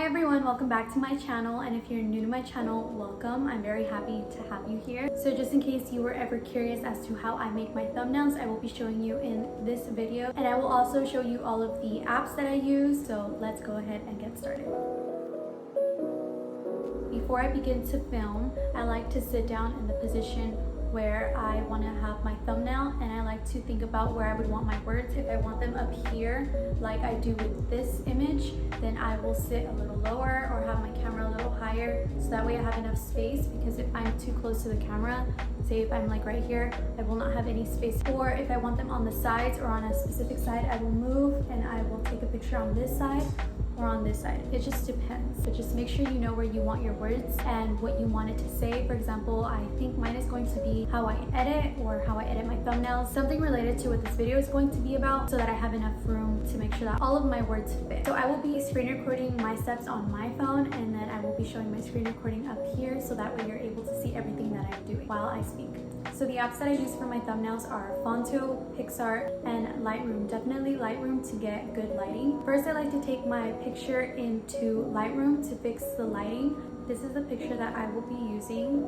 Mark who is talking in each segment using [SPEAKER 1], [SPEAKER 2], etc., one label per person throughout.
[SPEAKER 1] everyone, welcome back to my channel, and if you're new to my channel, welcome. I'm very happy to have you here. So just in case you were ever curious as to how I make my thumbnails, I will be showing you in this video, and I will also show you all of the apps that I use. So let's go ahead and get started. Before I begin to film, I like to sit down in the position where I want to have my thumbnail, and I like to think about where I would want my words. If I want them up here like I do with this image, then I will sit a little lower or have my camera a little higher, so that way I have enough space, because if I'm too close to the camera, say if I'm like right here, I will not have any space. Or if I want them on the sides or on a specific side, I will move and I will take a picture on this side or on this side. It just depends, but just make sure you know where you want your words and what you want it to say. For example, I think mine is going to be how I edit, or how I edit my thumbnails, something related to what this video is going to be about, so that I have enough room to make sure that all of my words fit. So I will be screen recording my steps on my phone, and then I will be showing my screen recording up here, so that way you're able to see everything that I'm doing while I speak. So the apps that I use for my thumbnails are Phonto, Picsart, and Lightroom. Definitely Lightroom to get good lighting. First, I like to take my picture into Lightroom to fix the lighting. This is the picture that I will be using,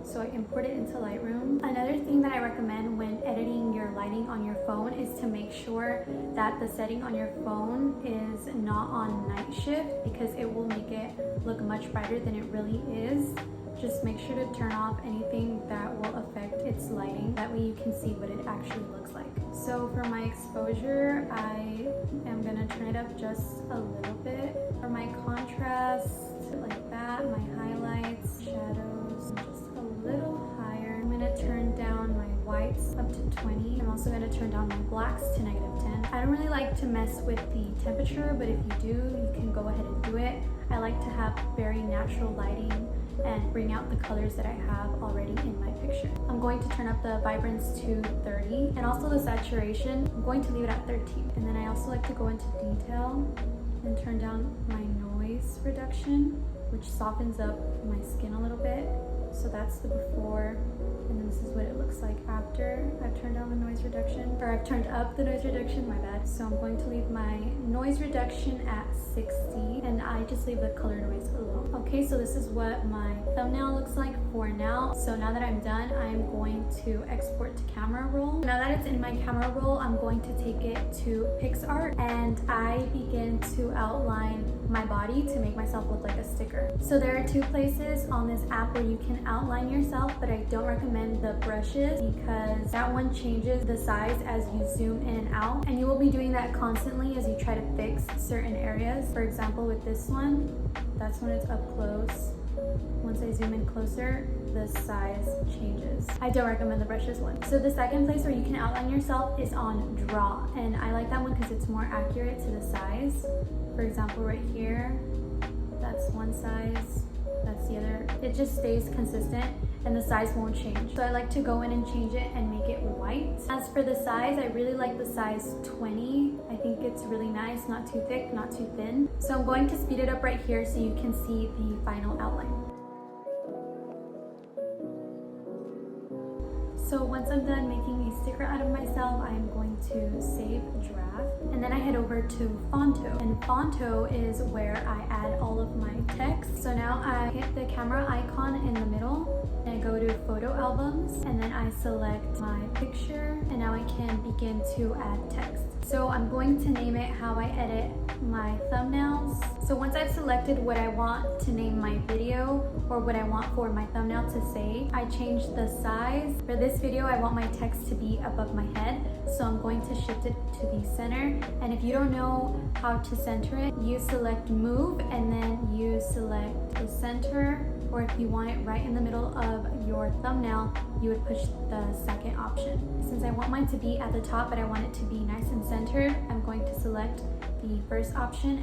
[SPEAKER 1] so I import it into Lightroom. Another thing that I recommend when editing your lighting on your phone is to make sure that the setting on your phone is not on night shift, because it will make it look much brighter than it really is. Just make sure to turn off anything that will affect its lighting. That way you can see what it actually looks like. So for my exposure, I am gonna turn it up just a little bit. For my contrast, like that, my highlights, shadows, just a little higher. I'm gonna turn down my whites up to 20. I'm also gonna turn down my blacks to -10. I don't really like to mess with the temperature, but if you do, you can go ahead and do it. I like to have very natural lighting and bring out the colors that I have already in my picture. I'm going to turn up the vibrance to 30, and also the saturation, I'm going to leave it at 13. And then I also like to go into detail and turn down my noise reduction, which softens up my skin a little bit. So that's the before, and then this is what it looks like after I've turned down the noise reduction, or I've turned up the noise reduction, my bad. So I'm going to leave my noise reduction at 60, and I just leave the color noise alone. Okay, so this is what my thumbnail looks like for now. So now that I'm done, I'm going to export to camera roll. Now that it's in my camera roll, I'm going to take it to Picsart, and I begin to outline my body to make myself look like a sticker. So there are two places on this app where you can outline yourself, but I don't recommend the brushes, because that one changes the size as you zoom in and out, and you will be doing that constantly as you try to fix certain areas. For example, with this one, that's when it's up close. Once I zoom in closer, the size changes. I don't recommend the brushes one. So the second place where you can outline yourself is on draw, and I like that one because it's more accurate to the size. For example, right here, that's one size, that's the other. It just stays consistent and the size won't change. So I like to go in and change it and make it white. As for the size, I really like the size 20. I think it's really nice, not too thick, not too thin. So I'm going to speed it up right here so you can see the final outline. So once I'm done making a sticker out of myself, I am going to save draft, and then I head over to Phonto. And Phonto is where I add all of my text. So now I hit the camera icon in the middle, and I go to photo albums, and then I select my picture, and now I can begin to add text. So I'm going to name it how I edit my thumbnails. So once I've selected what I want to name my video, or what I want for my thumbnail to say, I change the size. For this video, I want my text to be above my head, so I'm going to shift it to the center. And if you don't know how to center it, you select move, and then you select the center, or if you want it right in the middle of your thumbnail, you would push the second option. Since I want mine to be at the top, but I want it to be nice and centered, I'm going to select the first option.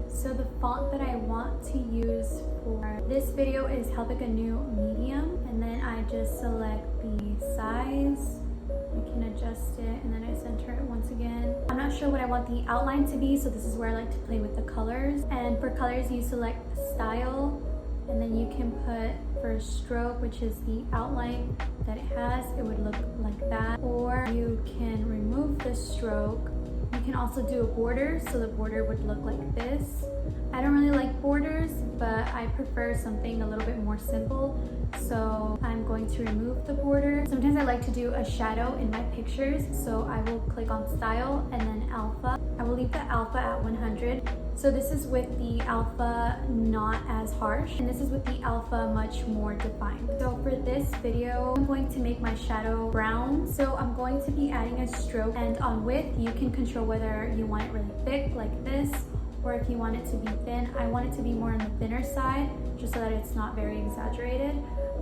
[SPEAKER 1] So the font that I want to use for this video is Helvetica New Medium, and then I just select the size. I can adjust it, and then I center it once again. I'm not sure what I want the outline to be, so this is where I like to play with the colors. And for colors, you select style, and then you can put for stroke, which is the outline that it has, it would look like that. Or you can remove the stroke. You can also do a border, so the border would look like this. I don't really like borders, but I prefer something a little bit more simple. So I'm going to remove the border. Sometimes I like to do a shadow in my pictures. So I will click on style and then alpha. I will leave the alpha at 100. So this is with the alpha not as harsh, and this is with the alpha much more defined. So for this video, I'm going to make my shadow brown. So I'm going to be adding a stroke, and on width, you can control whether you want it really thick like this, or if you want it to be thin. I want it to be more on the thinner side, just so that it's not very exaggerated.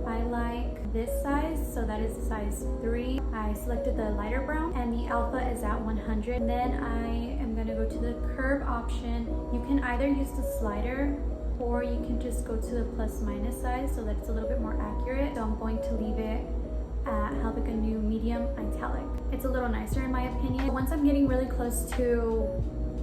[SPEAKER 1] I like this size, so that is size 3. I selected the lighter brown, and the alpha is at 100. And then I am gonna go to the curve option. You can either use the slider, or you can just go to the plus minus size so that it's a little bit more accurate. So I'm going to leave it at Helvetica New Medium Italic. It's a little nicer in my opinion. Once I'm getting really close to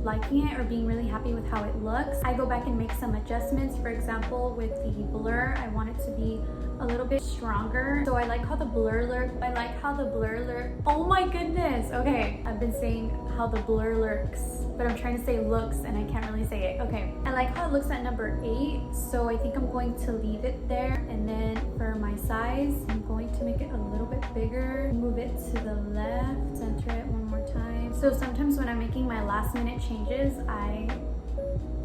[SPEAKER 1] liking it or being really happy with how it looks, I go back and make some adjustments. For example, with the blur, I want it to be a little bit stronger. So I like how the blur looks. Oh my goodness. Okay, I've been saying how the blur looks, but I'm trying to say looks and I can't really say it. Okay, I like how it looks at number 8. So I think I'm going to leave it there. And then for my size, I'm going to make it a little bit bigger. Move it to the left, center it one more time. So sometimes when I'm making my last minute changes, I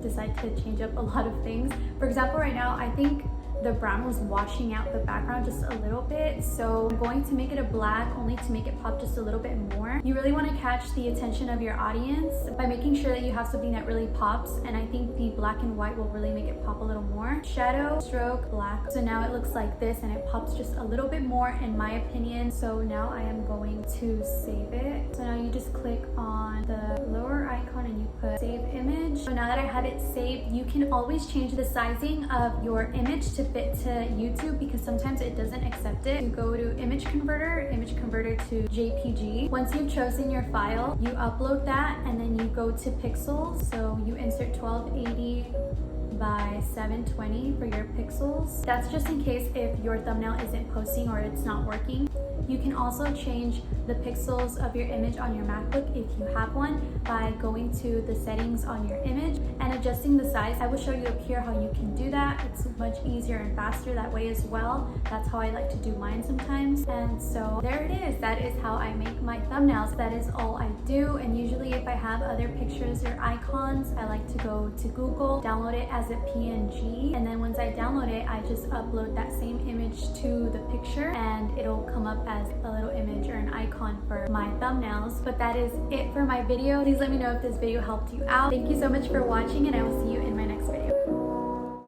[SPEAKER 1] decide to change up a lot of things. For example, right now, I think the brown was washing out the background just a little bit, so I'm going to make it a black only to make it pop just a little bit more. You really want to catch the attention of your audience by making sure that you have something that really pops, and I think the black and white will really make it pop a little more. Shadow, stroke, black. So now it looks like this and it pops just a little bit more in my opinion. So now I am going to save it. So now you just click on the lower icon and you put save image. So now that I have it saved, you can always change the sizing of your image to fit to YouTube, because sometimes it doesn't accept it. You go to image converter to JPG. Once you've chosen your file, you upload that and then you go to pixels. So you insert 1280 by 720 for your pixels. That's just in case if your thumbnail isn't posting or it's not working. You can also change the pixels of your image on your MacBook if you have one by going to the settings on your image and adjusting the size. I will show you up here how you can do that. It's much easier and faster that way as well. That's how I like to do mine sometimes. And so there it is. That is how I make my thumbnails. That is all I do. And usually if I have other pictures or icons, I like to go to Google, download it as a PNG, and then once I download it, I just upload that same image to the picture and it'll come up as a little image or an icon for my thumbnails. But that is it for my video. Please let me know if this video helped you out. Thank you so much for watching, and I will see you in my next